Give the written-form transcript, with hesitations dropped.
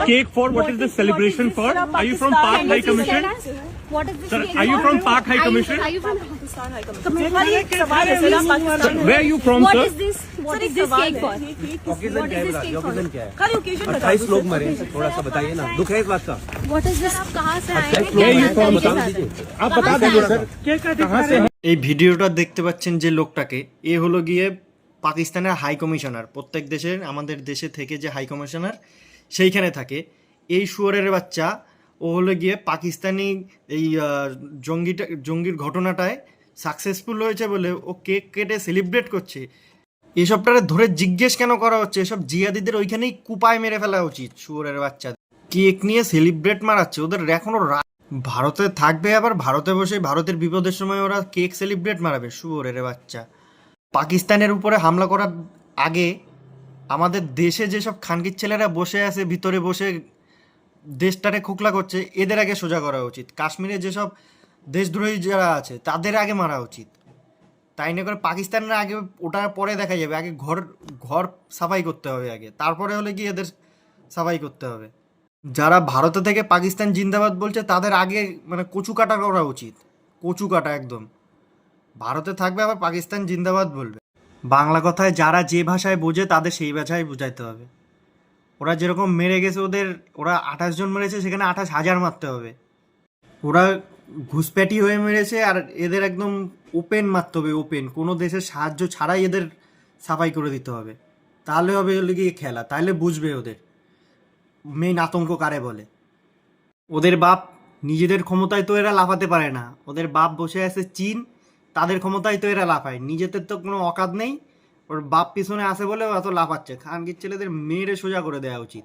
Cake for what is this celebration for? Are you from Pak High Commission? What is this? Sir, cake are you for? from Pak High Commission? Are you from Pakistan high Sir, commission Where are you from, What sir? is this? What is this cake for? Occasion क्या है? cake occasion क्या है? खाली occasion 28 लोग मरे, थोड़ा सा बताइए ना, दुख है इस बात का? What is this? आप कहाँ से आए हैं? Where are you from, बता sir? दीजिए। आप बता दीजिए सर कहाँ से हैं? এই ভিডিওটা দেখতে পাচ্ছেন যে লোকটাকে, এ হলো গিয়ে পাকিস্তানের হাই কমিশনার। প্রত্যেক দেশের, আমাদের দেশে থেকে যে হাই কমিশনার সেইখানে থাকে। এই শুয়োরের বাচ্চা ও হলো গিয়ে পাকিস্তানি এই জঙ্গির ঘটনাটায় সাকসেসফুল হয়েছে বলে ও কেক কেটে সেলিব্রেট করছে। এসবটারে ধরে জিজ্ঞেস কেন করা হচ্ছে? এসব জিহাদিদের ওইখানেই কুপায় মেরে ফেলা উচিত। শুয়োরের বাচ্চা কেক নিয়ে সেলিব্রেট মারাচ্ছে, ওদের এখনো ভারতে থাকবে, আবার ভারতে বসে ভারতের বিপদের সময় ওরা কেক সেলিব্রেট মারাবে। শুয়োরের বাচ্চা পাকিস্তানের উপরে হামলা করার আগে আমাদের দেশে যেসব খানকির ছেলেরা বসে আছে ভিতরে বসে দেশটারে খোকলা করছে, এদের আগে সোজা করা উচিত। কাশ্মীরে যেসব দেশদ্রোহী যারা আছে তাদের আগে মারা উচিত। তাই না করে পাকিস্তানের আগে, ওটার পরে দেখা যাবে। আগে ঘর সাফাই করতে হবে আগে, তারপরে হলে কি এদের সাফাই করতে হবে। যারা ভারতে থেকে পাকিস্তান জিন্দাবাদ বলছে তাদের আগে মানে কচু কাটা করা উচিত, কচু কাটা একদম। ভারতে থাকবে আবার পাকিস্তান জিন্দাবাদ বলবে। বাংলা কথায় যারা যে ভাষায় বোঝে তাদের সেই ভাষায় বুঝাইতে হবে। ওরা যেরকম মেরে গেছে, ওরা 28 জন মেরেছে, সেখানে 28,000 মারতে হবে। ওরা ঘুষপ্যাটি হয়ে মেরেছে, আর এদের একদম ওপেন মারতে হবে, ওপেন। কোনো দেশের সাহায্য ছাড়াই এদের সাফাই করে দিতে হবে। তাহলে হবে হলে গিয়ে খেলা, তাহলে বুঝবে ওদের মেইন আতঙ্ক কারে বলে। ওদের বাপ নিজেদের ক্ষমতায় তো এরা লাফাতে পারে না, ওদের বাপ বসে আছে চীন, তাদের ক্ষমতায় তো এরা লাফায়। নিজেদের তো কোনো অকাত নেই, ওর বাপ পিছনে আছে বলে এত লাফাচ্ছে। খানকির ছেলেদের মেরে সোজা করে দেওয়া উচিত।